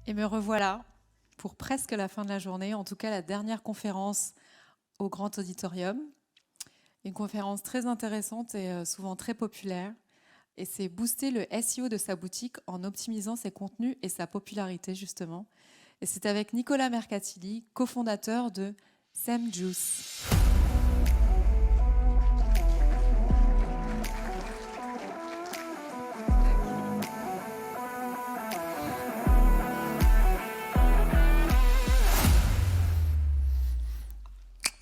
Et me revoilà pour presque la fin de la journée, en tout cas la dernière conférence au Grand Auditorium. Une conférence très intéressante et souvent très populaire. Et c'est booster le SEO de sa boutique en optimisant ses contenus et sa popularité justement. Et c'est avec Nicolas Mercatili, cofondateur de SEMJuice.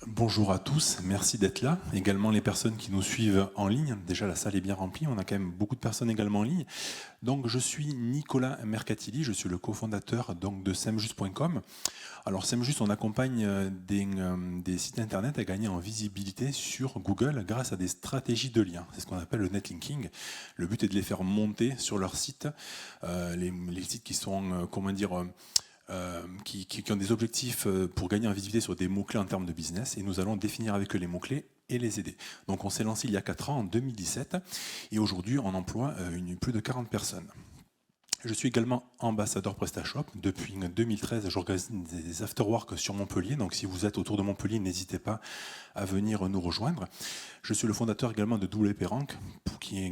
Bonjour à tous, merci d'être là. Également les personnes qui nous suivent en ligne. Déjà la salle est bien remplie, on a quand même beaucoup de personnes également en ligne. Donc je suis Nicolas Mercatili, je suis le cofondateur donc, de semjust.com. Alors Semjust, on accompagne des sites internet à gagner en visibilité sur Google grâce à des stratégies de liens. C'est ce qu'on appelle le netlinking. Le but est de les faire monter sur leur site, les sites qui sont, qui ont des objectifs pour gagner en visibilité sur des mots-clés en termes de business, et nous allons définir avec eux les mots-clés et les aider. Donc on s'est lancé il y a 4 ans, en 2017, et aujourd'hui on emploie plus de 40 personnes. Je suis également ambassadeur PrestaShop. Depuis 2013, j'organise des afterworks sur Montpellier. Donc si vous êtes autour de Montpellier, n'hésitez pas à venir nous rejoindre. Je suis le fondateur également de WP Rank, qui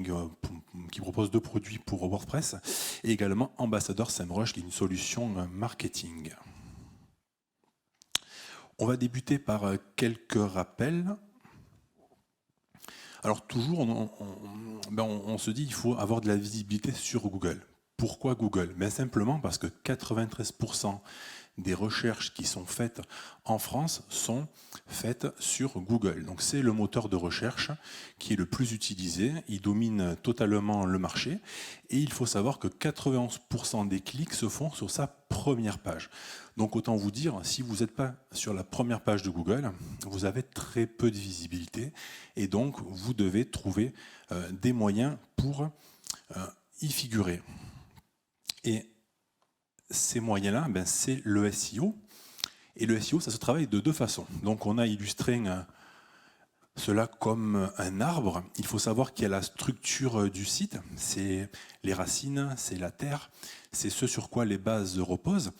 propose 2 produits pour WordPress, et également ambassadeur SEMrush, qui est une solution marketing. On va débuter par quelques rappels. Alors toujours, on se dit qu'il faut avoir de la visibilité sur Google. Pourquoi Google? Simplement parce que 93% des recherches qui sont faites en France sont faites sur Google. Donc c'est le moteur de recherche qui est le plus utilisé, il domine totalement le marché, et il faut savoir que 91% des clics se font sur sa première page. Donc autant vous dire, si vous n'êtes pas sur la première page de Google, vous avez très peu de visibilité, et donc vous devez trouver des moyens pour y figurer. Et ces moyens-là, c'est le SEO. Et le SEO, ça se travaille de 2 façons. Donc on a illustré cela comme un arbre. Il faut savoir qu'il y a la structure du site, c'est les racines, c'est la terre, c'est ce sur quoi les bases reposent.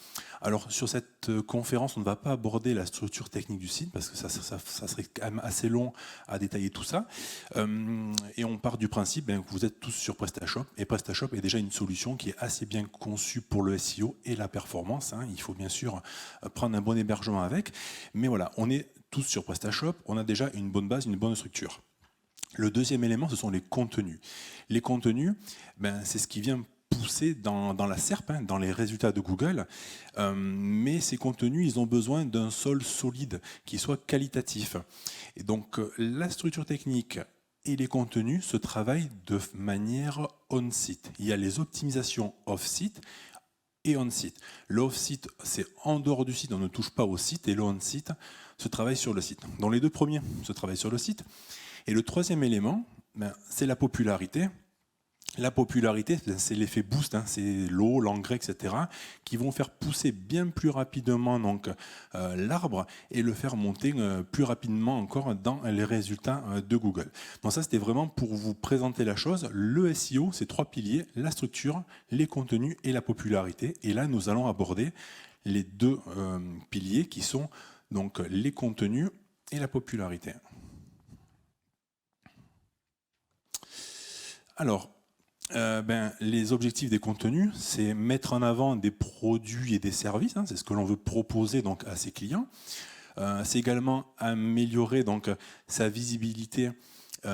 Alors sur cette conférence, on ne va pas aborder la structure technique du site parce que ça serait quand même assez long à détailler tout ça. Et on part du principe que vous êtes tous sur PrestaShop, et PrestaShop est déjà une solution qui est assez bien conçue pour le SEO et la performance. Il faut bien sûr prendre un bon hébergement avec, mais voilà, on est tous sur PrestaShop, on a déjà une bonne base, une bonne structure. Le deuxième élément, ce sont les contenus. Les contenus, c'est ce qui vient pousser dans la SERP, dans les résultats de Google, mais ces contenus, ils ont besoin d'un sol solide, qui soit qualitatif. Et donc, la structure technique et les contenus se travaillent de manière on-site. Il y a les optimisations off-site et on-site. Le off-site, c'est en dehors du site, on ne touche pas au site, et le on-site se travaille sur le site. Donc les 2 premiers se travaillent sur le site. Et le troisième élément, c'est la popularité. La popularité, c'est l'effet boost, c'est l'eau, l'engrais, etc., qui vont faire pousser bien plus rapidement l'arbre et le faire monter plus rapidement encore dans les résultats de Google. Donc ça, c'était vraiment pour vous présenter la chose. Le SEO, c'est 3 piliers, la structure, les contenus et la popularité. Et là, nous allons aborder les 2 piliers qui sont donc les contenus et la popularité. Alors, les objectifs des contenus, c'est mettre en avant des produits et des services, c'est ce que l'on veut proposer donc à ses clients. C'est également améliorer donc sa visibilité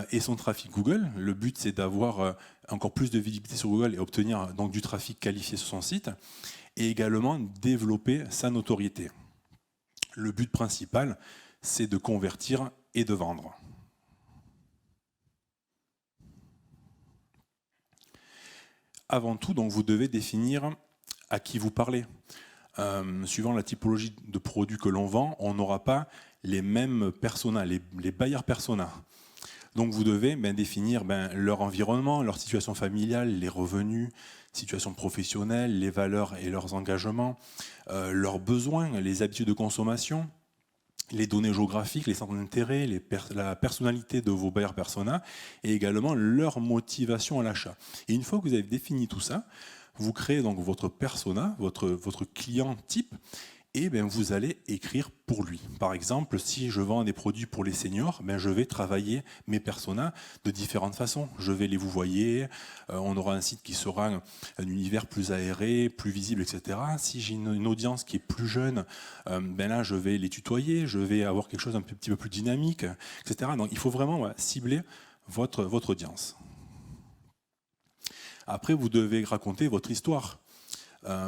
et son trafic Google. Le but, c'est d'avoir encore plus de visibilité sur Google et obtenir donc du trafic qualifié sur son site, et également développer sa notoriété. Le but principal, c'est de convertir et de vendre. Avant tout, donc, vous devez définir à qui vous parlez. Suivant la typologie de produits que l'on vend, on n'aura pas les mêmes personas, les buyers personas. Donc vous devez définir leur environnement, leur situation familiale, les revenus, situation professionnelle, les valeurs et leurs engagements, leurs besoins, les habitudes de consommation, les données géographiques, les centres d'intérêt, la personnalité de vos buyers persona, et également leur motivation à l'achat. Et une fois que vous avez défini tout ça, vous créez donc votre persona, votre client type, et ben, vous allez écrire pour lui. Par exemple, si je vends des produits pour les seniors, ben, je vais travailler mes personas de différentes façons. Je vais les vouvoyer, on aura un site qui sera un univers plus aéré, plus visible, etc. Si j'ai une audience qui est plus jeune, ben là, je vais les tutoyer, je vais avoir quelque chose un petit peu plus dynamique, etc. Donc il faut vraiment cibler votre audience. Après, vous devez raconter votre histoire.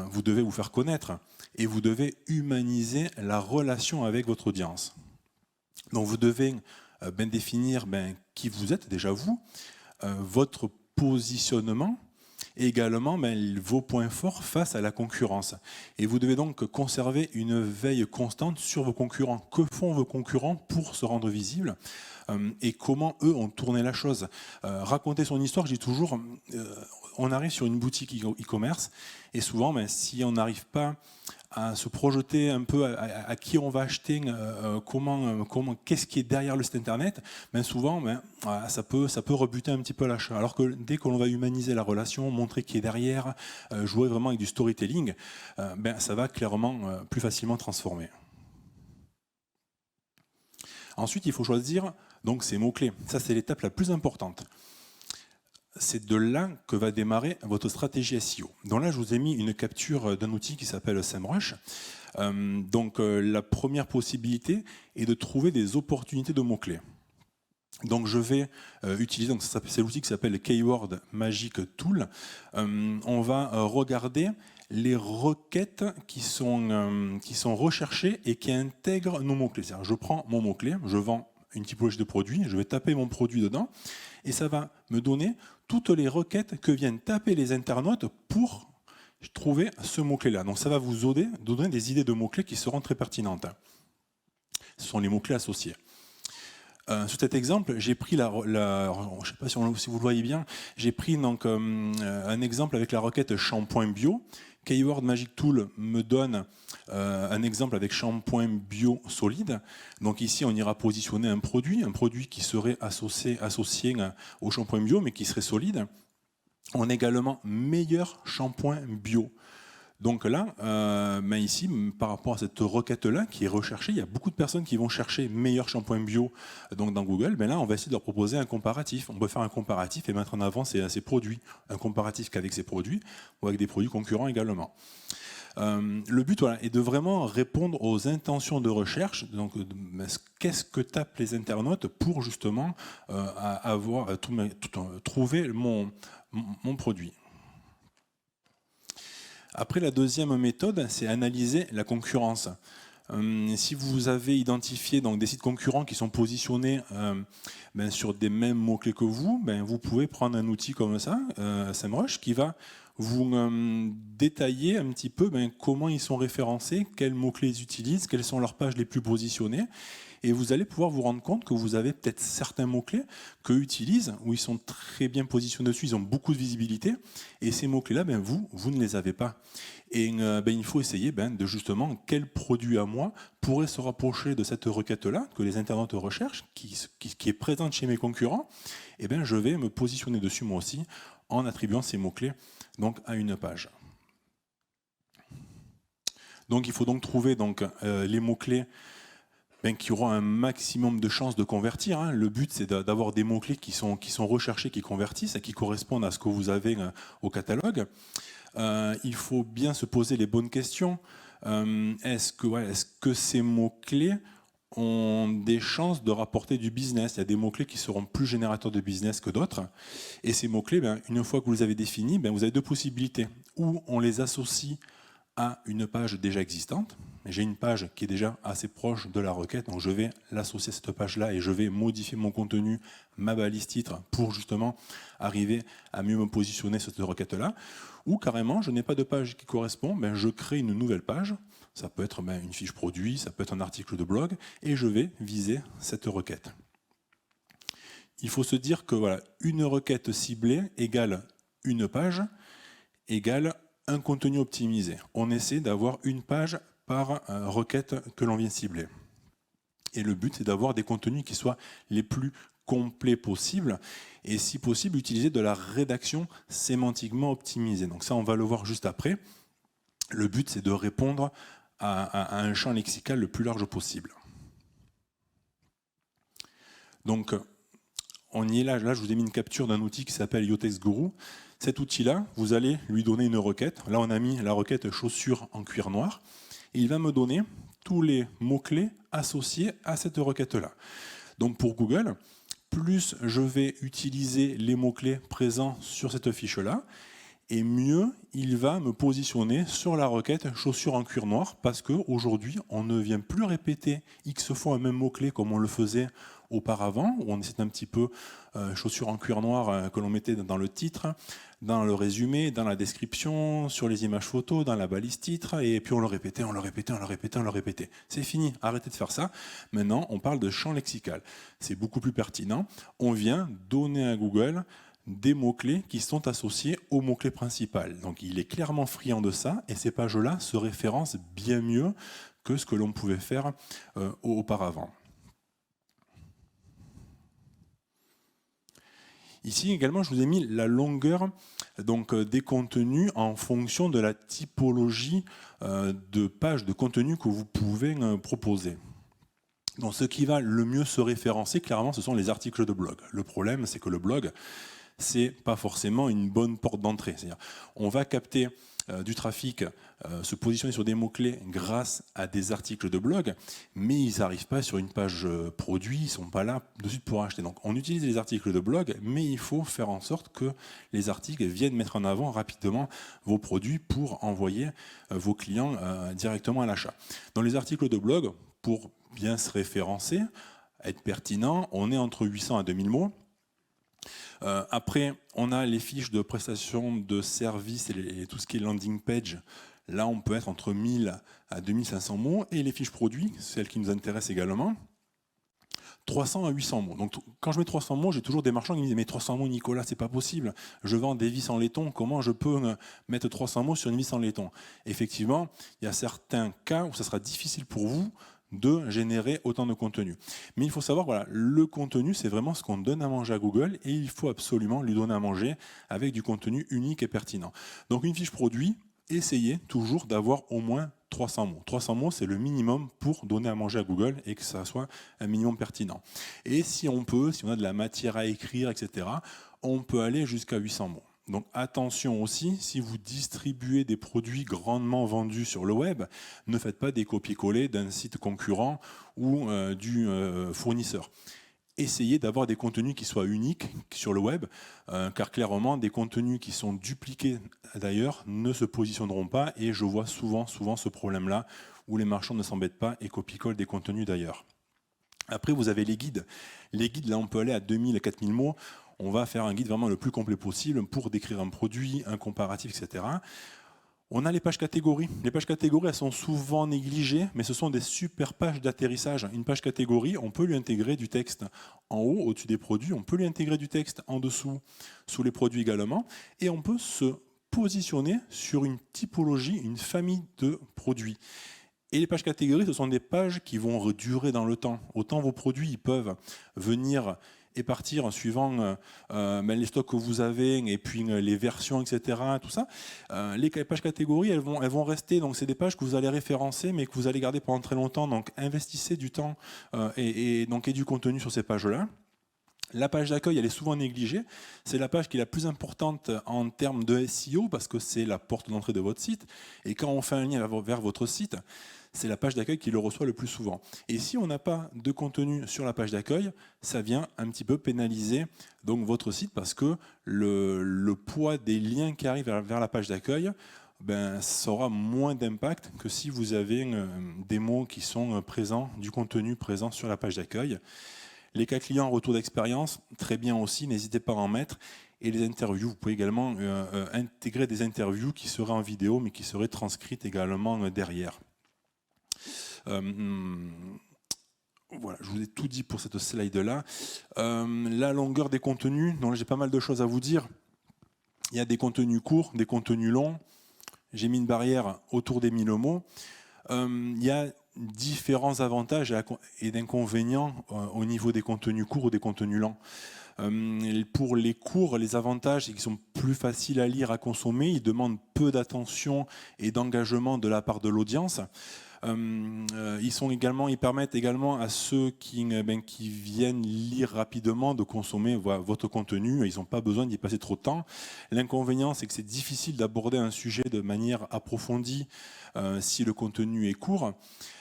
Vous devez vous faire connaître et vous devez humaniser la relation avec votre audience. Donc vous devez définir qui vous êtes déjà vous, votre positionnement et également vos points forts face à la concurrence. Et vous devez donc conserver une veille constante sur vos concurrents. Que font vos concurrents pour se rendre visibles et comment eux ont tourné la chose. Raconter son histoire, je dis toujours, on arrive sur une boutique e-commerce et souvent, si on n'arrive pas à se projeter un peu à qui on va acheter, qu'est-ce qui est derrière le site internet, souvent ça peut rebuter un petit peu l'achat. Alors que dès que l'on va humaniser la relation, montrer qui est derrière, jouer vraiment avec du storytelling, ça va clairement plus facilement transformer. Ensuite, il faut choisir donc ces mots-clés. Ça, c'est l'étape la plus importante. C'est de là que va démarrer votre stratégie SEO. Donc là, je vous ai mis une capture d'un outil qui s'appelle SEMrush. La première possibilité est de trouver des opportunités de mots-clés. Donc je vais utiliser, c'est l'outil qui s'appelle Keyword Magic Tool. On va regarder les requêtes qui sont recherchées et qui intègrent nos mots-clés. C'est-à-dire, je prends mon mot-clé, je vends une typologie de produit, je vais taper mon produit dedans, et ça va me donner toutes les requêtes que viennent taper les internautes pour trouver ce mot-clé-là. Donc ça va vous donner des idées de mots-clés qui seront très pertinentes. Ce sont les mots-clés associés. Sur cet exemple, j'ai pris je ne sais pas si vous le voyez bien, j'ai pris donc, un exemple avec la requête shampoing bio. Keyword Magic Tool me donne un exemple avec shampoing bio solide. Donc ici, on ira positionner un produit qui serait associé au shampoing bio, mais qui serait solide. On a également meilleur shampoing bio. Donc là, ici, par rapport à cette requête-là qui est recherchée, il y a beaucoup de personnes qui vont chercher meilleur shampoing bio donc dans Google. Là, on va essayer de leur proposer un comparatif. On peut faire un comparatif et mettre en avant ces produits. Un comparatif qu'avec ces produits ou avec des produits concurrents également. Le but est de vraiment répondre aux intentions de recherche. Donc, qu'est-ce que tapent les internautes pour justement trouver mon produit. Après, la deuxième méthode, c'est analyser la concurrence. Si vous avez identifié donc, des sites concurrents qui sont positionnés sur des mêmes mots-clés que vous, vous pouvez prendre un outil comme ça, SEMrush, qui va vous détailler un petit peu comment ils sont référencés, quels mots-clés ils utilisent, quelles sont leurs pages les plus positionnées. Et vous allez pouvoir vous rendre compte que vous avez peut-être certains mots-clés qu'eux utilisent, où ils sont très bien positionnés dessus, ils ont beaucoup de visibilité, et ces mots-clés-là, vous ne les avez pas. Et il faut essayer de justement quel produit à moi pourrait se rapprocher de cette requête-là, que les internautes recherchent, qui est présente chez mes concurrents, et je vais me positionner dessus moi aussi, en attribuant ces mots-clés donc, à une page. Donc il faut donc trouver les mots-clés qui auront un maximum de chances de convertir. Le but, c'est d'avoir des mots-clés qui sont recherchés, qui convertissent et qui correspondent à ce que vous avez au catalogue. Il faut bien se poser les bonnes questions. Est-ce que ces mots-clés ont des chances de rapporter du business? Il y a des mots-clés qui seront plus générateurs de business que d'autres. Et ces mots-clés, une fois que vous les avez définis, vous avez deux possibilités. Ou on les associe à une page déjà existante. J'ai une page qui est déjà assez proche de la requête, donc je vais l'associer à cette page-là et je vais modifier mon contenu, ma balise titre, pour justement arriver à mieux me positionner sur cette requête-là. Ou carrément, je n'ai pas de page qui correspond, je crée une nouvelle page. Ça peut être une fiche produit, ça peut être un article de blog, et je vais viser cette requête. Il faut se dire que une requête ciblée égale une page égale un contenu optimisé. On essaie d'avoir une page par requête que l'on vient cibler. Et le but, c'est d'avoir des contenus qui soient les plus complet possible et si possible utiliser de la rédaction sémantiquement optimisée. Donc ça, on va le voir juste après. Le but, c'est de répondre à un champ lexical le plus large possible. Donc, on y est là. Là, je vous ai mis une capture d'un outil qui s'appelle Yotex Guru. Cet outil-là, vous allez lui donner une requête. Là, on a mis la requête chaussures en cuir noir. Et il va me donner tous les mots-clés associés à cette requête-là. Donc, pour Google, plus je vais utiliser les mots-clés présents sur cette fiche-là, et mieux il va me positionner sur la requête chaussures en cuir noir, parce qu'aujourd'hui, on ne vient plus répéter X fois un même mot-clé comme on le faisait auparavant, où on essaie un petit peu chaussures en cuir noir que l'on mettait dans le titre, dans le résumé, dans la description, sur les images photos, dans la balise titre, et puis on le répétait, on le répétait, on le répétait, on le répétait. C'est fini, arrêtez de faire ça. Maintenant, on parle de champ lexical. C'est beaucoup plus pertinent. On vient donner à Google des mots-clés qui sont associés au mot-clé principal. Donc il est clairement friand de ça, et ces pages-là se référencent bien mieux que ce que l'on pouvait faire auparavant. Ici également, je vous ai mis la longueur des contenus en fonction de la typologie de pages de contenu que vous pouvez proposer. Donc, ce qui va le mieux se référencer, clairement, ce sont les articles de blog. Le problème, c'est que le blog, c'est pas forcément une bonne porte d'entrée. C'est-à-dire, on va capter du trafic, se positionner sur des mots-clés grâce à des articles de blog, mais ils n'arrivent pas sur une page produit, ils ne sont pas là de suite pour acheter. Donc on utilise les articles de blog, mais il faut faire en sorte que les articles viennent mettre en avant rapidement vos produits pour envoyer vos clients directement à l'achat. Dans les articles de blog, pour bien se référencer, être pertinent, on est entre 800 à 2000 mots. Après, on a les fiches de prestation de services et tout ce qui est landing page. Là, on peut être entre 1000 à 2500 mots. Et les fiches produits, celles qui nous intéressent également, 300 à 800 mots. Donc, quand je mets 300 mots, j'ai toujours des marchands qui me disent « Mais 300 mots, Nicolas, c'est pas possible. Je vends des vis en laiton. Comment je peux mettre 300 mots sur une vis en laiton ?» Effectivement, il y a certains cas où ça sera difficile pour vous de générer autant de contenu. Mais il faut savoir, voilà, le contenu, c'est vraiment ce qu'on donne à manger à Google et il faut absolument lui donner à manger avec du contenu unique et pertinent. Donc une fiche produit, essayez toujours d'avoir au moins 300 mots. 300 mots, c'est le minimum pour donner à manger à Google et que ça soit un minimum pertinent. Et si on a de la matière à écrire, etc., on peut aller jusqu'à 800 mots. Donc attention aussi, si vous distribuez des produits grandement vendus sur le web, ne faites pas des copier-coller d'un site concurrent ou du fournisseur. Essayez d'avoir des contenus qui soient uniques sur le web, car clairement, des contenus qui sont dupliqués d'ailleurs ne se positionneront pas, et je vois souvent ce problème-là, où les marchands ne s'embêtent pas et copie-collent des contenus d'ailleurs. Après, vous avez les guides. Les guides, là, on peut aller à 2000 à 4000 mots. On va faire un guide vraiment le plus complet possible pour décrire un produit, un comparatif, etc. On a les pages catégories. Les pages catégories, elles sont souvent négligées, mais ce sont des super pages d'atterrissage. Une page catégorie, on peut lui intégrer du texte en haut, au-dessus des produits. On peut lui intégrer du texte en dessous, sous les produits également. Et on peut se positionner sur une typologie, une famille de produits. Et les pages catégories, ce sont des pages qui vont durer dans le temps. Autant vos produits, ils peuvent venir et partir suivant les stocks que vous avez et puis les versions, etc. Tout ça. Les pages catégories, elles vont rester. Donc c'est des pages que vous allez référencer, mais que vous allez garder pendant très longtemps. Donc investissez du temps et du contenu sur ces pages-là. La page d'accueil, elle est souvent négligée. C'est la page qui est la plus importante en termes de SEO parce que c'est la porte d'entrée de votre site. Et quand on fait un lien vers votre site, c'est la page d'accueil qui le reçoit le plus souvent. Et si on n'a pas de contenu sur la page d'accueil, ça vient un petit peu pénaliser donc votre site parce que le poids des liens qui arrivent vers la page d'accueil, ça aura moins d'impact que si vous avez des mots qui sont présents, du contenu présent sur la page d'accueil. Les cas clients en retour d'expérience, très bien aussi, n'hésitez pas à en mettre. Et les interviews, vous pouvez également intégrer des interviews qui seraient en vidéo, mais qui seraient transcrites également derrière. Voilà, je vous ai tout dit pour cette slide-là. La longueur des contenus, donc j'ai pas mal de choses à vous dire. Il y a des contenus courts, des contenus longs. J'ai mis une barrière autour des 1000 mots. Il y a différents avantages et d'inconvénients au niveau des contenus courts ou des contenus lents. Pour les courts, les avantages, c'est qu'ils sont plus faciles à lire, à consommer. Ils demandent peu d'attention et d'engagement de la part de l'audience. Ils permettent également à ceux qui viennent lire rapidement de consommer votre contenu. Ils n'ont pas besoin d'y passer trop de temps. L'inconvénient, c'est que c'est difficile d'aborder un sujet de manière approfondie si le contenu est court.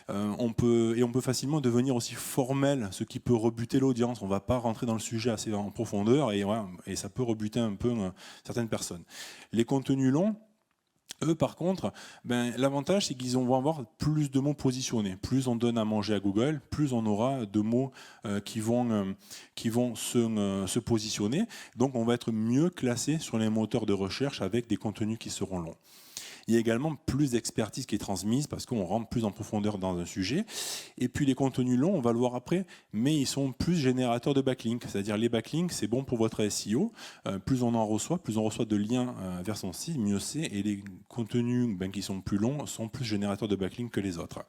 On peut facilement devenir aussi formel, ce qui peut rebuter l'audience. On ne va pas rentrer dans le sujet assez en profondeur et ça peut rebuter un peu certaines personnes. Les contenus longs, eux, par contre, l'avantage, c'est qu'ils vont avoir plus de mots positionnés. Plus on donne à manger à Google, plus on aura de mots qui vont se positionner. Donc, on va être mieux classé sur les moteurs de recherche avec des contenus qui seront longs. Il y a également plus d'expertise qui est transmise parce qu'on rentre plus en profondeur dans un sujet. Et puis les contenus longs, on va le voir après, mais ils sont plus générateurs de backlinks. C'est-à-dire les backlinks, c'est bon pour votre SEO. Plus on reçoit de liens vers son site, mieux c'est. Et les contenus qui sont plus longs sont plus générateurs de backlinks que les autres.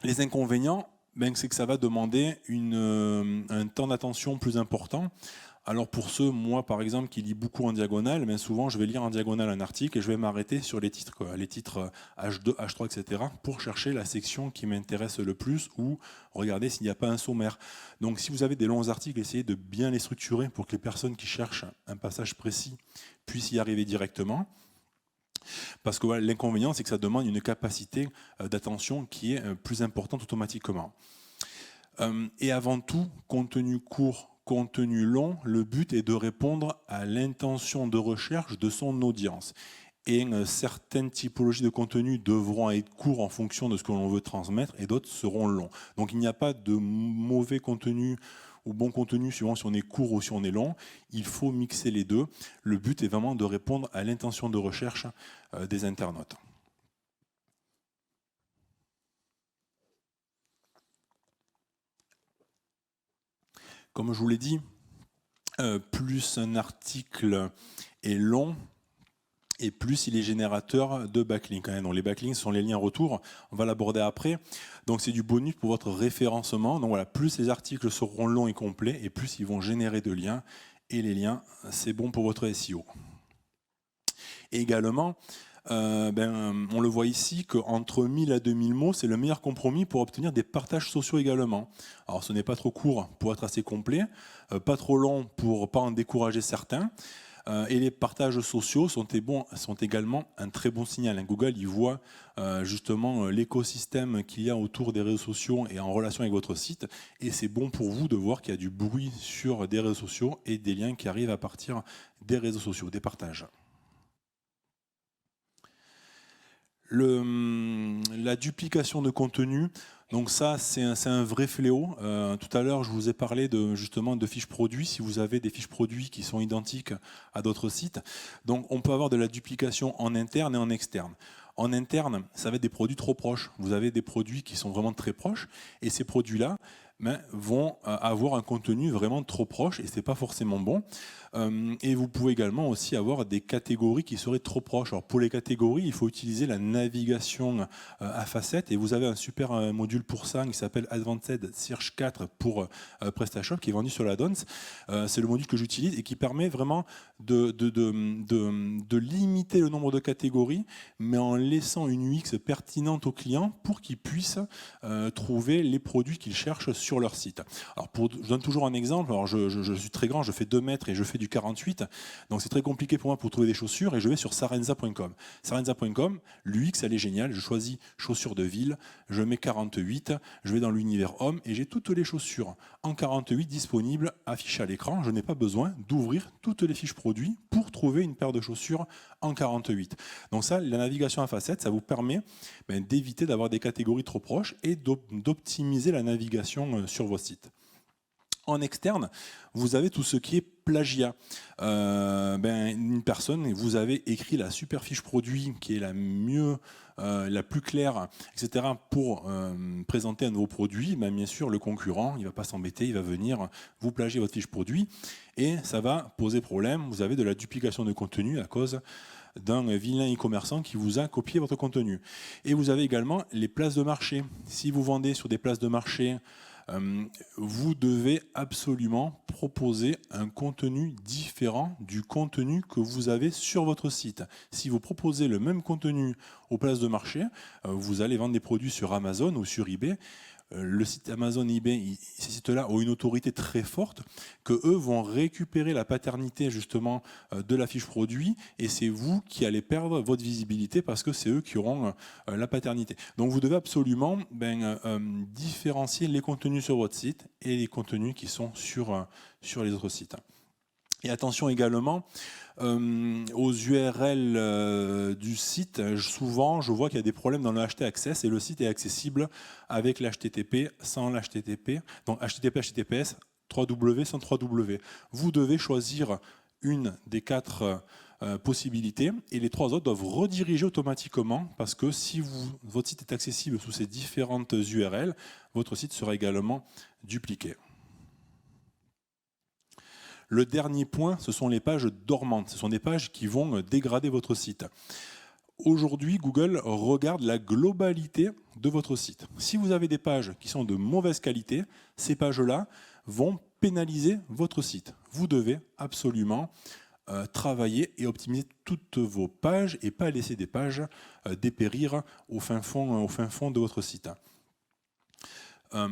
Les inconvénients, c'est que ça va demander un temps d'attention plus important. Alors pour ceux, moi par exemple, qui lis beaucoup en diagonale, souvent je vais lire en diagonale un article et je vais m'arrêter sur les titres H2, H3, etc. pour chercher la section qui m'intéresse le plus ou regarder s'il n'y a pas un sommaire. Donc si vous avez des longs articles, essayez de bien les structurer pour que les personnes qui cherchent un passage précis puissent y arriver directement. Parce que l'inconvénient, c'est que ça demande une capacité d'attention qui est plus importante automatiquement. Et avant tout, contenu court, contenu long, le but est de répondre à l'intention de recherche de son audience. Et certaines typologies de contenu devront être courts en fonction de ce que l'on veut transmettre et d'autres seront longs. Donc il n'y a pas de mauvais contenu ou bon contenu suivant si on est court ou si on est long. Il faut mixer les deux. Le but est vraiment de répondre à l'intention de recherche des internautes. Comme je vous l'ai dit, plus un article est long et plus il est générateur de backlinks. Donc les backlinks sont les liens retour, on va l'aborder après. Donc c'est du bonus pour votre référencement. Donc voilà, plus les articles seront longs et complets et plus ils vont générer de liens. Et les liens, c'est bon pour votre SEO. Et également, on le voit ici qu'entre 1000 à 2000 mots, c'est le meilleur compromis pour obtenir des partages sociaux également. Alors ce n'est pas trop court pour être assez complet, pas trop long pour ne pas en décourager certains. Et les partages sociaux sont également un très bon signal. Google, il voit justement l'écosystème qu'il y a autour des réseaux sociaux et en relation avec votre site. Et c'est bon pour vous de voir qu'il y a du bruit sur des réseaux sociaux et des liens qui arrivent à partir des réseaux sociaux, des partages. La duplication de contenu, donc ça c'est un vrai fléau. Tout à l'heure je vous ai parlé justement de fiches produits, si vous avez des fiches produits qui sont identiques à d'autres sites. Donc on peut avoir de la duplication en interne et en externe. En interne, ça va être des produits trop proches. Vous avez des produits qui sont vraiment très proches et ces produits-là vont avoir un contenu vraiment trop proche et ce n'est pas forcément bon. Et vous pouvez également aussi avoir des catégories qui seraient trop proches. Alors pour les catégories, il faut utiliser la navigation à facettes et vous avez un super module pour ça qui s'appelle Advanced Search 4 pour PrestaShop qui est vendu sur la Dons. C'est le module que j'utilise et qui permet vraiment de limiter le nombre de catégories mais en laissant une UX pertinente aux clients pour qu'ils puissent trouver les produits qu'ils cherchent sur leur site. Alors je donne toujours un exemple. Alors je suis très grand, je fais 2 mètres et je fais du 48, donc c'est très compliqué pour moi pour trouver des chaussures et je vais sur sarenza.com. Sarenza.com, l'UX elle est géniale, je choisis chaussures de ville, je mets 48, je vais dans l'univers homme et j'ai toutes les chaussures en 48 disponibles affichées à l'écran. Je n'ai pas besoin d'ouvrir toutes les fiches produits pour trouver une paire de chaussures en 48. Donc ça, la navigation à facettes, ça vous permet d'éviter d'avoir des catégories trop proches et d'optimiser la navigation sur vos sites. En externe, vous avez tout ce qui est plagiat. Une personne, vous avez écrit la super fiche produit qui est la plus claire, etc. pour présenter un de vos produits. Bien sûr, le concurrent, il ne va pas s'embêter, il va venir vous plagier votre fiche produit et ça va poser problème. Vous avez de la duplication de contenu à cause d'un vilain e-commerçant qui vous a copié votre contenu. Et vous avez également les places de marché. Si vous vendez sur des places de marché, vous devez absolument proposer un contenu différent du contenu que vous avez sur votre site. Si vous proposez le même contenu aux places de marché, vous allez vendre des produits sur Amazon ou sur eBay. Le site Amazon, eBay, ces sites-là ont une autorité très forte, que eux vont récupérer la paternité justement de la fiche produit, et c'est vous qui allez perdre votre visibilité parce que c'est eux qui auront la paternité. Donc vous devez absolument différencier les contenus sur votre site et les contenus qui sont sur les autres sites. Et attention également aux URL du site. Souvent, je vois qu'il y a des problèmes dans le HT Access et le site est accessible avec l'HTTP, sans l'HTTP. Donc HTTP, HTTPS, 3W sans 3W. Vous devez choisir une des 4 possibilités et les 3 autres doivent rediriger automatiquement parce que si votre site est accessible sous ces différentes URL, votre site sera également dupliqué. Le dernier point, ce sont les pages dormantes. Ce sont des pages qui vont dégrader votre site. Aujourd'hui, Google regarde la globalité de votre site. Si vous avez des pages qui sont de mauvaise qualité, ces pages-là vont pénaliser votre site. Vous devez absolument travailler et optimiser toutes vos pages et pas laisser des pages dépérir au fin fond de votre site.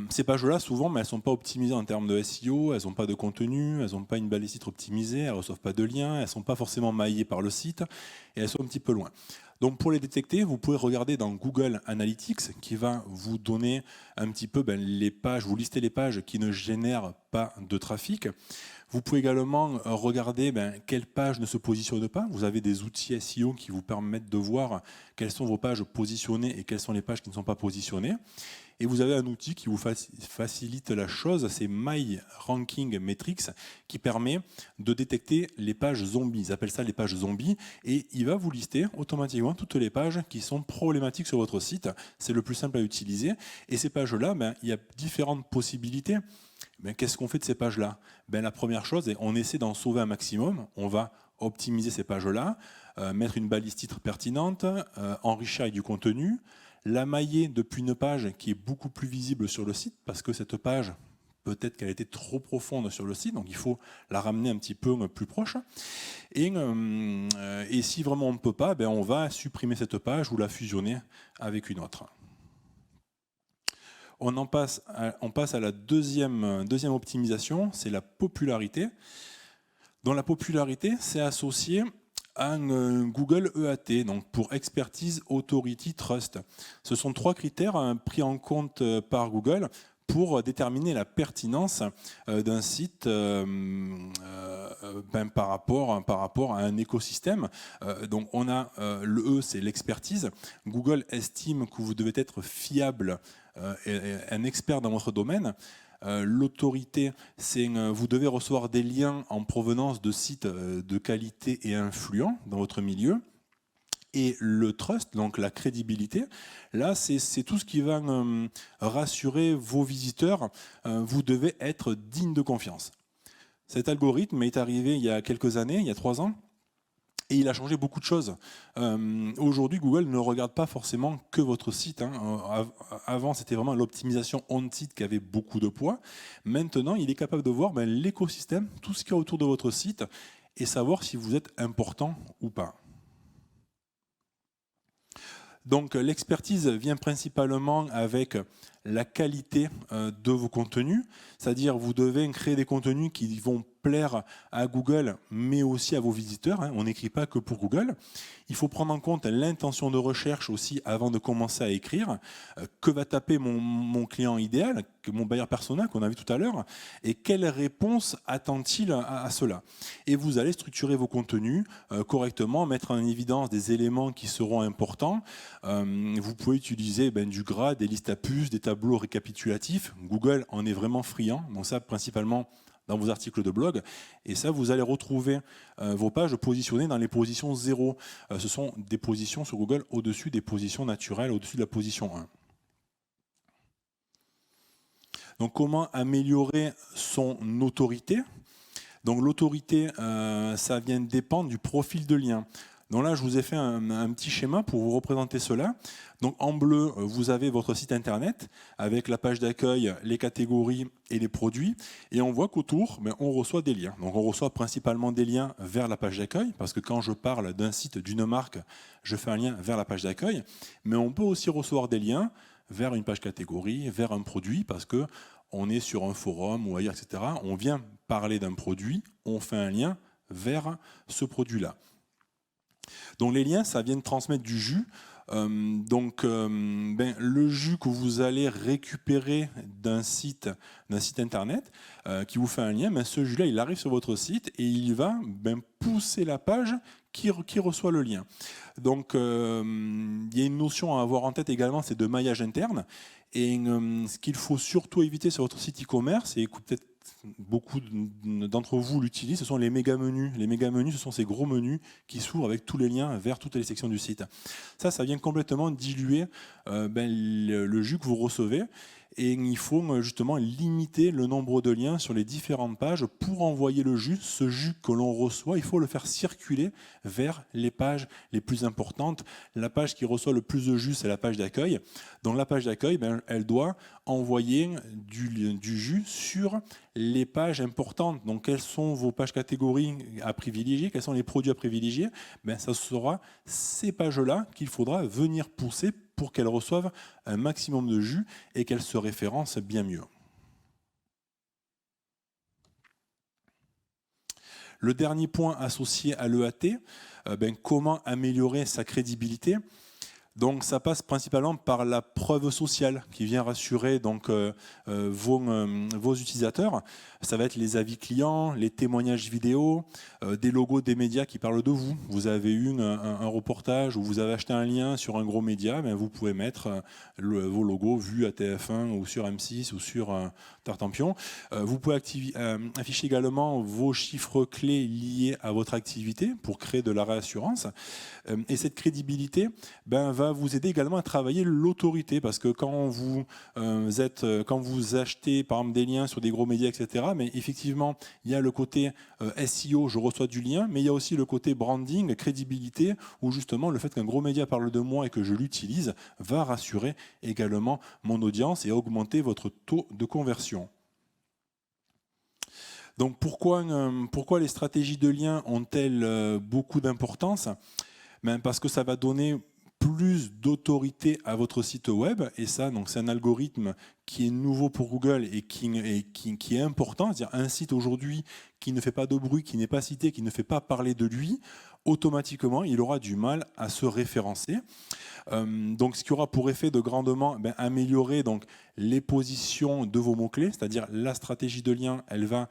Ces pages-là, souvent, elles ne sont pas optimisées en termes de SEO, elles n'ont pas de contenu, elles n'ont pas une balise titre optimisée, elles ne reçoivent pas de liens, elles ne sont pas forcément maillées par le site et elles sont un petit peu loin. Donc pour les détecter, vous pouvez regarder dans Google Analytics qui va vous donner un petit peu les pages, vous listez les pages qui ne génèrent pas de trafic. Vous pouvez également regarder quelles pages ne se positionnent pas. Vous avez des outils SEO qui vous permettent de voir quelles sont vos pages positionnées et quelles sont les pages qui ne sont pas positionnées. Et vous avez un outil qui vous facilite la chose, c'est My Ranking Metrics, qui permet de détecter les pages zombies. Ils appellent ça les pages zombies, et il va vous lister automatiquement toutes les pages qui sont problématiques sur votre site. C'est le plus simple à utiliser. Et ces pages-là, il y a différentes possibilités. Qu'est-ce qu'on fait de ces pages-là ? La première chose, on essaie d'en sauver un maximum. On va optimiser ces pages-là, mettre une balise titre pertinente, enrichir avec du contenu, la mailler depuis une page qui est beaucoup plus visible sur le site, parce que cette page, peut-être qu'elle était trop profonde sur le site, donc il faut la ramener un petit peu plus proche. Et si vraiment on ne peut pas, on va supprimer cette page ou la fusionner avec une autre. On passe à la deuxième optimisation, c'est la popularité. Dans la popularité, c'est associé à un Google EAT, donc pour Expertise Authority Trust. Ce sont 3 critères pris en compte par Google pour déterminer la pertinence d'un site par rapport à un écosystème. Donc on a le E, c'est l'expertise. Google estime que vous devez être fiable et un expert dans votre domaine. L'autorité, c'est vous devez recevoir des liens en provenance de sites de qualité et influents dans votre milieu. Et le trust, donc la crédibilité, là, c'est tout ce qui va rassurer vos visiteurs. Vous devez être digne de confiance. Cet algorithme est arrivé il y a quelques années, il y a 3 ans, et il a changé beaucoup de choses. Aujourd'hui, Google ne regarde pas forcément que votre site. Avant, c'était vraiment l'optimisation on-site qui avait beaucoup de poids. Maintenant, il est capable de voir l'écosystème, tout ce qu'il y a autour de votre site, et savoir si vous êtes important ou pas. Donc l'expertise vient principalement avec la qualité de vos contenus, c'est-à-dire vous devez créer des contenus qui vont plaire à Google, mais aussi à vos visiteurs. On n'écrit pas que pour Google. Il faut prendre en compte l'intention de recherche aussi avant de commencer à écrire. Que va taper mon client idéal, mon buyer persona qu'on a vu tout à l'heure, et quelle réponse attend-il à cela ? Et vous allez structurer vos contenus correctement, mettre en évidence des éléments qui seront importants. Vous pouvez utiliser du gras, des listes à puces, des tableaux récapitulatifs. Google en est vraiment friand, donc ça principalement dans vos articles de blog, et ça vous allez retrouver vos pages positionnées dans les positions 0. Ce sont des positions sur Google au-dessus des positions naturelles, au-dessus de la position 1. Donc comment améliorer son autorité ? Donc l'autorité, ça vient dépendre du profil de lien. Donc là, je vous ai fait un petit schéma pour vous représenter cela. Donc en bleu, vous avez votre site internet avec la page d'accueil, les catégories et les produits. Et on voit qu'autour, on reçoit des liens. Donc on reçoit principalement des liens vers la page d'accueil, parce que quand je parle d'un site, d'une marque, je fais un lien vers la page d'accueil. Mais on peut aussi recevoir des liens vers une page catégorie, vers un produit, parce que on est sur un forum ou ailleurs, etc. On vient parler d'un produit, on fait un lien vers ce produit-là. Donc les liens, ça vient de transmettre du jus. Le jus que vous allez récupérer d'un site internet qui vous fait un lien, ce jus-là, il arrive sur votre site et il va pousser la page qui reçoit le lien. Donc il y a une notion à avoir en tête également, c'est de maillage interne. Et ce qu'il faut surtout éviter sur votre site e-commerce, et peut-être beaucoup d'entre vous l'utilisent, ce sont les méga menus. Les méga menus, ce sont ces gros menus qui s'ouvrent avec tous les liens vers toutes les sections du site. Ça vient complètement diluer le jus que vous recevez. Et il faut justement limiter le nombre de liens sur les différentes pages pour envoyer le jus. Ce jus que l'on reçoit, il faut le faire circuler vers les pages les plus importantes. La page qui reçoit le plus de jus, c'est la page d'accueil. Donc la page d'accueil, elle doit envoyer du jus sur les pages importantes. Donc quelles sont vos pages catégories à privilégier, quels sont les produits à privilégier, ça sera ces pages-là qu'il faudra venir pousser pour qu'elles reçoivent un maximum de jus et qu'elles se référencent bien mieux. Le dernier point associé à l'EAT, comment améliorer sa crédibilité. Donc ça passe principalement par la preuve sociale qui vient rassurer vos utilisateurs. Ça va être les avis clients, les témoignages vidéo, des logos des médias qui parlent de vous. Vous avez eu un reportage ou vous avez acheté un lien sur un gros média, vous pouvez mettre vos logos vus à TF1 ou sur M6 ou sur Tartampion. Vous pouvez afficher également vos chiffres clés liés à votre activité pour créer de la réassurance. Et cette crédibilité va vous aider également à travailler l'autorité, parce que quand vous achetez par exemple des liens sur des gros médias, etc., mais effectivement il y a le côté SEO, je reçois du lien, mais il y a aussi le côté branding, crédibilité, où justement le fait qu'un gros média parle de moi et que je l'utilise va rassurer également mon audience et augmenter votre taux de conversion. Donc pourquoi les stratégies de lien ont-elles beaucoup d'importance ? Parce que ça va donner plus d'autorité à votre site web, et ça, c'est un algorithme qui est nouveau pour Google et qui est important. C'est-à-dire un site aujourd'hui qui ne fait pas de bruit, qui n'est pas cité, qui ne fait pas parler de lui, automatiquement, il aura du mal à se référencer. Donc, ce qui aura pour effet de grandement améliorer les positions de vos mots-clés, c'est-à-dire la stratégie de lien, elle va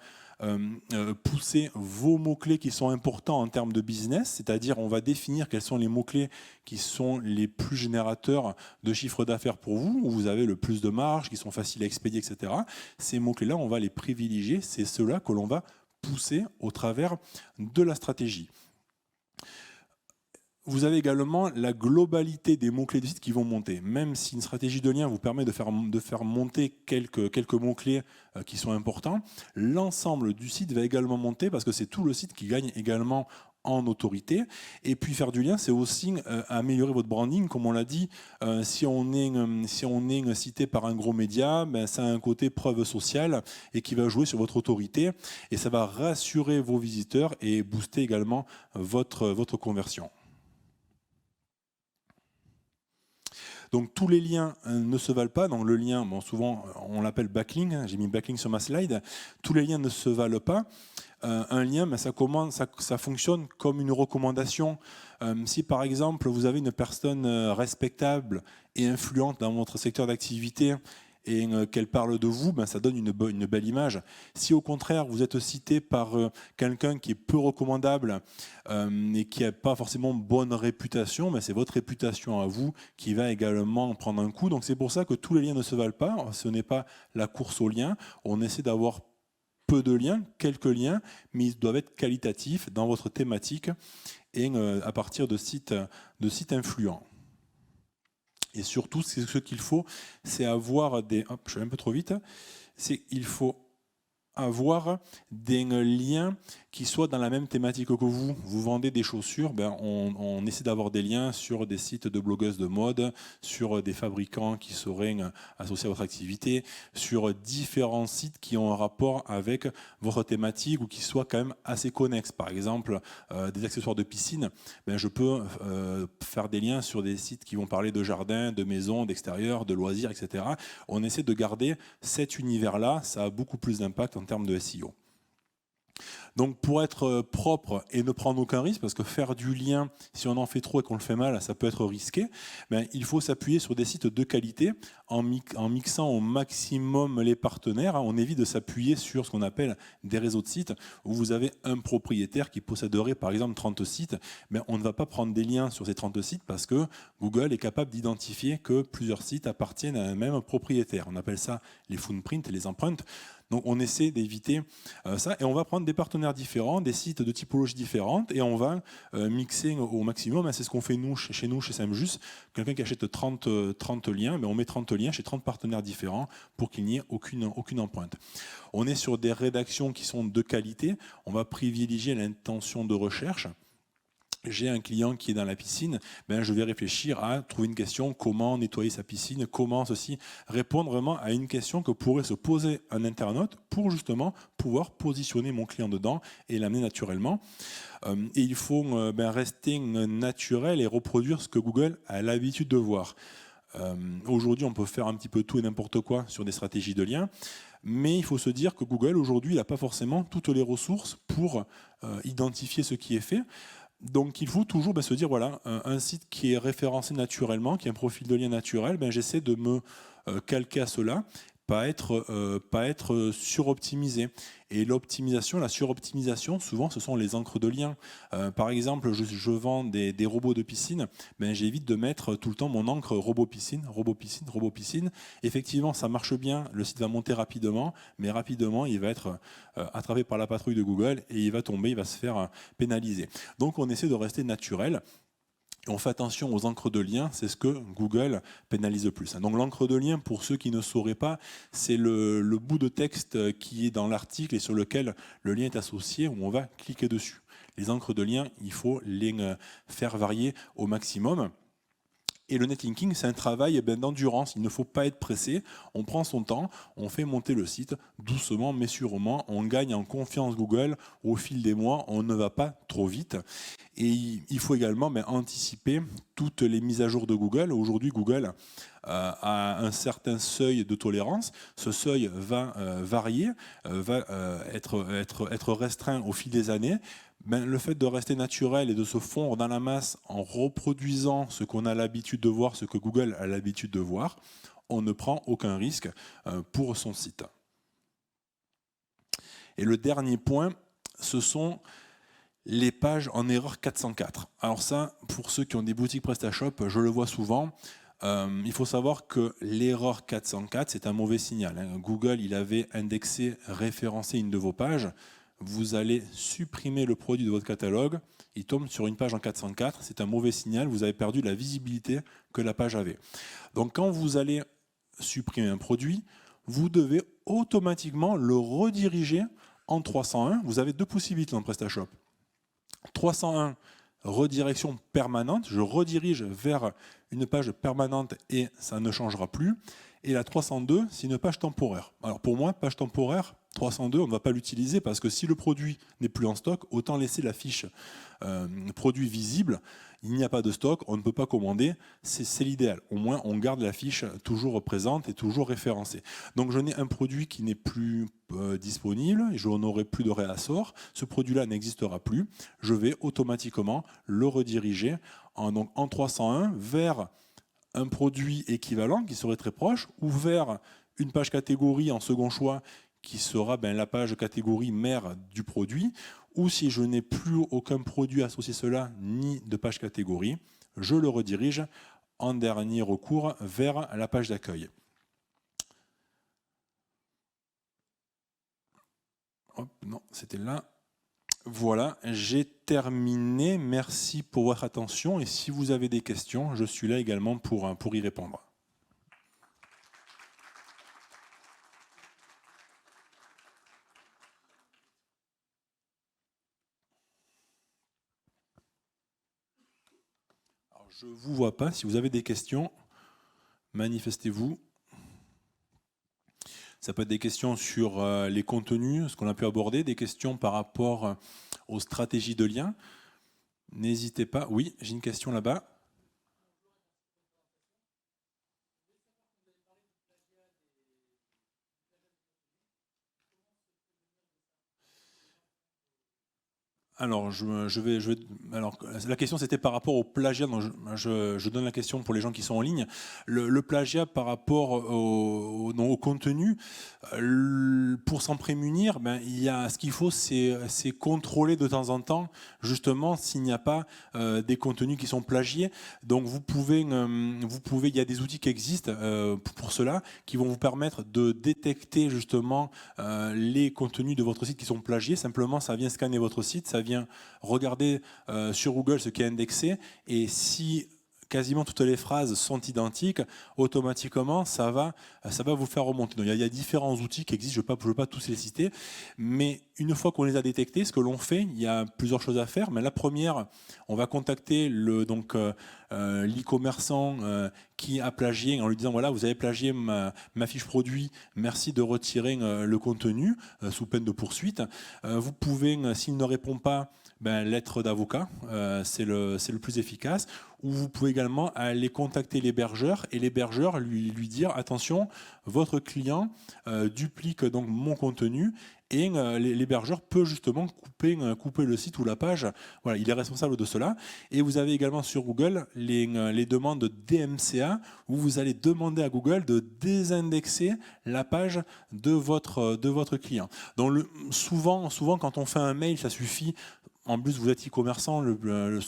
pousser vos mots-clés qui sont importants en termes de business, c'est-à-dire on va définir quels sont les mots-clés qui sont les plus générateurs de chiffre d'affaires pour vous, où vous avez le plus de marge, qui sont faciles à expédier, etc. Ces mots-clés-là, on va les privilégier, c'est ceux-là que l'on va pousser au travers de la stratégie. Vous avez également la globalité des mots-clés du site qui vont monter. Même si une stratégie de lien vous permet de faire monter quelques mots-clés qui sont importants, l'ensemble du site va également monter parce que c'est tout le site qui gagne également en autorité. Et puis faire du lien, c'est aussi améliorer votre branding. Comme on l'a dit, si on est cité par un gros média, ça a un côté preuve sociale et qui va jouer sur votre autorité. Et ça va rassurer vos visiteurs et booster également votre conversion. Donc tous les liens ne se valent pas. Donc le lien, souvent on l'appelle backlink, j'ai mis backlink sur ma slide. Tous les liens ne se valent pas. Un lien, ça fonctionne comme une recommandation. Si par exemple vous avez une personne respectable et influente dans votre secteur d'activité et qu'elle parle de vous, ça donne une belle image. Si au contraire vous êtes cité par quelqu'un qui est peu recommandable et qui n'a pas forcément bonne réputation, c'est votre réputation à vous qui va également prendre un coup. Donc c'est pour ça que tous les liens ne se valent pas. Ce n'est pas la course aux liens. On essaie d'avoir peu de liens, quelques liens, mais ils doivent être qualitatifs dans votre thématique et à partir de sites influents. Et surtout, ce qu'il faut, c'est avoir des... Hop, je vais un peu trop vite. Il faut avoir des liens qui soient dans la même thématique que vous. Vous vendez des chaussures, on essaie d'avoir des liens sur des sites de blogueuses de mode, sur des fabricants qui seraient associés à votre activité, sur différents sites qui ont un rapport avec votre thématique ou qui soient quand même assez connexes. Par exemple, des accessoires de piscine, je peux faire des liens sur des sites qui vont parler de jardin, de maison, d'extérieur, de loisirs, etc. On essaie de garder cet univers-là, ça a beaucoup plus d'impact en termes de SEO. Donc pour être propre et ne prendre aucun risque, parce que faire du lien, si on en fait trop et qu'on le fait mal, ça peut être risqué, il faut s'appuyer sur des sites de qualité en mixant au maximum les partenaires. On évite de s'appuyer sur ce qu'on appelle des réseaux de sites, où vous avez un propriétaire qui posséderait par exemple 30 sites, mais on ne va pas prendre des liens sur ces 30 sites parce que Google est capable d'identifier que plusieurs sites appartiennent à un même propriétaire. On appelle ça les footprints, les empreintes. Donc on essaie d'éviter ça et on va prendre des partenaires différents, des sites de typologie différentes et on va mixer au maximum. C'est ce qu'on fait nous chez Semjus. Quelqu'un qui achète 30 liens, on met 30 liens chez 30 partenaires différents pour qu'il n'y ait aucune empreinte. On est sur des rédactions qui sont de qualité. On va privilégier l'intention de recherche. J'ai un client qui est dans la piscine, je vais réfléchir à trouver une question, comment nettoyer sa piscine, comment ceci, répondre vraiment à une question que pourrait se poser un internaute pour justement pouvoir positionner mon client dedans et l'amener naturellement. Et il faut rester naturel et reproduire ce que Google a l'habitude de voir. Aujourd'hui, on peut faire un petit peu tout et n'importe quoi sur des stratégies de lien. Mais il faut se dire que Google, aujourd'hui, n'a pas forcément toutes les ressources pour identifier ce qui est fait. Donc il faut toujours se dire, voilà, un site qui est référencé naturellement, qui a un profil de lien naturel, j'essaie de me calquer à cela, pas être suroptimisé. Et l'optimisation, la suroptimisation, souvent ce sont les encres de lien. Par exemple, je vends des robots de piscine, j'évite de mettre tout le temps mon encre robot piscine, robot piscine, robot piscine. Effectivement, ça marche bien, le site va monter rapidement, mais rapidement, il va être attrapé par la patrouille de Google et il va tomber, il va se faire pénaliser. Donc on essaie de rester naturel. On fait attention aux encres de lien, c'est ce que Google pénalise le plus. Donc l'encre de lien, pour ceux qui ne sauraient pas, c'est le bout de texte qui est dans l'article et sur lequel le lien est associé, où on va cliquer dessus. Les encres de lien, il faut les faire varier au maximum. Et le netlinking, c'est un travail d'endurance. Il ne faut pas être pressé. On prend son temps, on fait monter le site doucement mais sûrement. On gagne en confiance Google au fil des mois. On ne va pas trop vite. Et il faut également anticiper toutes les mises à jour de Google. Aujourd'hui, Google a un certain seuil de tolérance. Ce seuil va varier, va être restreint au fil des années. Le fait de rester naturel et de se fondre dans la masse en reproduisant ce qu'on a l'habitude de voir, ce que Google a l'habitude de voir, on ne prend aucun risque pour son site. Et le dernier point, ce sont les pages en erreur 404. Alors ça, pour ceux qui ont des boutiques PrestaShop, je le vois souvent. Il faut savoir que l'erreur 404, c'est un mauvais signal. Google, il avait indexé, référencé une de vos pages. Vous allez supprimer le produit de votre catalogue, il tombe sur une page en 404, c'est un mauvais signal, vous avez perdu la visibilité que la page avait. Donc quand vous allez supprimer un produit, vous devez automatiquement le rediriger en 301. Vous avez deux possibilités dans PrestaShop. 301, redirection permanente, je redirige vers une page permanente et ça ne changera plus. Et la 302, c'est une page temporaire. Alors pour moi, page temporaire, 302, on ne va pas l'utiliser parce que si le produit n'est plus en stock, autant laisser la fiche produit visible. Il n'y a pas de stock, on ne peut pas commander, c'est l'idéal. Au moins, on garde la fiche toujours présente et toujours référencée. Donc je n'ai un produit qui n'est plus disponible, je n'aurai plus de réassort, ce produit-là n'existera plus, je vais automatiquement le rediriger en 301 vers un produit équivalent qui serait très proche, ou vers une page catégorie en second choix qui sera la page catégorie mère du produit, ou si je n'ai plus aucun produit associé à cela, ni de page catégorie, je le redirige en dernier recours vers la page d'accueil. Hop, non, c'était là. Voilà, j'ai terminé. Merci pour votre attention. Et si vous avez des questions, je suis là également pour y répondre. Je ne vous vois pas. Si vous avez des questions, manifestez-vous. Ça peut être des questions sur les contenus, ce qu'on a pu aborder, des questions par rapport aux stratégies de lien. N'hésitez pas. Oui, j'ai une question là-bas. Alors, alors, la question c'était par rapport au plagiat. Donc je donne la question pour les gens qui sont en ligne. Le plagiat par rapport au contenu, pour s'en prémunir, ce qu'il faut, c'est contrôler de temps en temps, justement, s'il n'y a pas des contenus qui sont plagiés. Donc il y a des outils qui existent pour cela, qui vont vous permettre de détecter justement les contenus de votre site qui sont plagiés. Simplement, ça vient scanner votre site, ça vient regarder sur Google ce qui est indexé, et si quasiment toutes les phrases sont identiques, automatiquement ça va vous faire remonter. Donc il y a différents outils qui existent, je ne veux pas tous les citer, mais une fois qu'on les a détectés, ce que l'on fait, il y a plusieurs choses à faire. Mais la première, on va contacter l'e-commerçant qui a plagié en lui disant voilà, vous avez plagié ma fiche produit, merci de retirer le contenu sous peine de poursuite. Vous pouvez, s'il ne répond pas, lettre d'avocat, c'est le plus efficace. Ou vous pouvez également aller contacter l'hébergeur et l'hébergeur lui dire attention, votre client duplique donc mon contenu, et l'hébergeur peut justement couper le site ou la page. Voilà, il est responsable de cela. Et vous avez également sur Google les demandes DMCA, où vous allez demander à Google de désindexer la page de votre client. Donc souvent quand on fait un mail, ça suffit. En plus, vous êtes e-commerçant,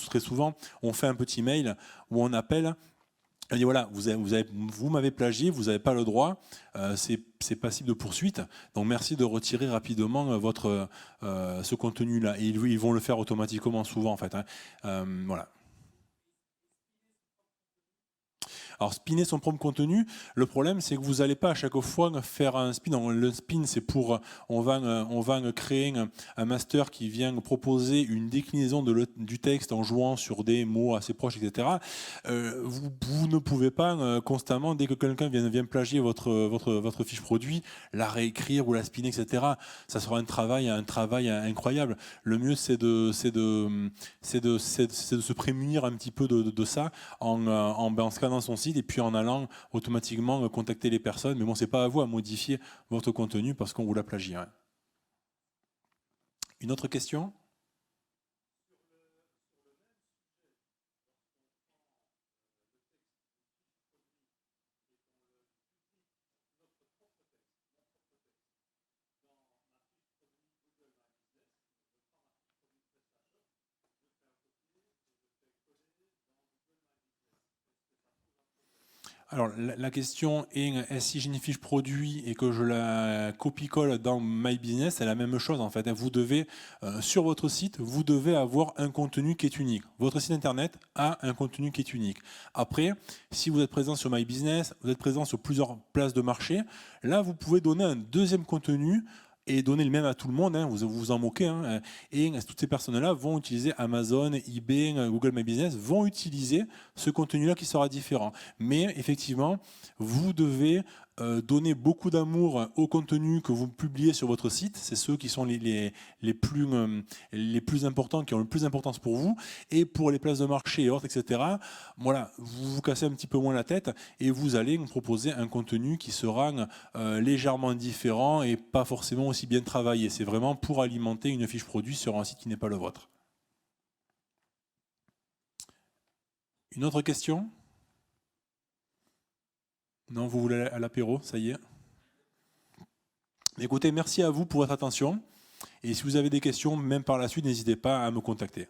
très souvent, on fait un petit mail où on appelle. On dit voilà, vous m'avez plagié, vous n'avez pas le droit, c'est passible de poursuite. Donc merci de retirer rapidement ce contenu-là. Et ils vont le faire automatiquement souvent en fait. Voilà. Alors, spinner son propre contenu, le problème, c'est que vous n'allez pas à chaque fois faire un spin. Donc, le spin, c'est on va créer un master qui vient proposer une déclinaison du texte en jouant sur des mots assez proches, etc. Vous ne pouvez pas constamment, dès que quelqu'un vient plagier votre fiche produit, la réécrire ou la spinner, etc. Ça sera un travail incroyable. Le mieux, c'est de se prémunir un petit peu de ça en scannant son site et puis en allant automatiquement contacter les personnes. Mais bon, c'est pas à vous à modifier votre contenu parce qu'on vous l'a plagié. Hein. Une autre question ? Alors, la question est si j'ai une fiche produit et que je la copie-colle dans My Business, c'est la même chose en fait. Vous devez, sur votre site, vous devez avoir un contenu qui est unique. Votre site internet a un contenu qui est unique. Après, si vous êtes présent sur My Business, vous êtes présent sur plusieurs places de marché, là, vous pouvez donner un deuxième contenu et donner le même à tout le monde, hein, vous vous en moquez. Hein, et toutes ces personnes-là vont utiliser Amazon, eBay, Google My Business, vont utiliser ce contenu-là qui sera différent. Mais effectivement, vous devez donner beaucoup d'amour au contenu que vous publiez sur votre site. C'est ceux qui sont les plus importants, qui ont le plus d'importance pour vous. Et pour les places de marché et autres, etc., voilà, vous vous cassez un petit peu moins la tête et vous allez nous proposer un contenu qui sera légèrement différent et pas forcément aussi bien travaillé. C'est vraiment pour alimenter une fiche produit sur un site qui n'est pas le vôtre. Une autre question ? Non, vous voulez à l'apéro, ça y est. Écoutez, merci à vous pour votre attention. Et si vous avez des questions, même par la suite, n'hésitez pas à me contacter.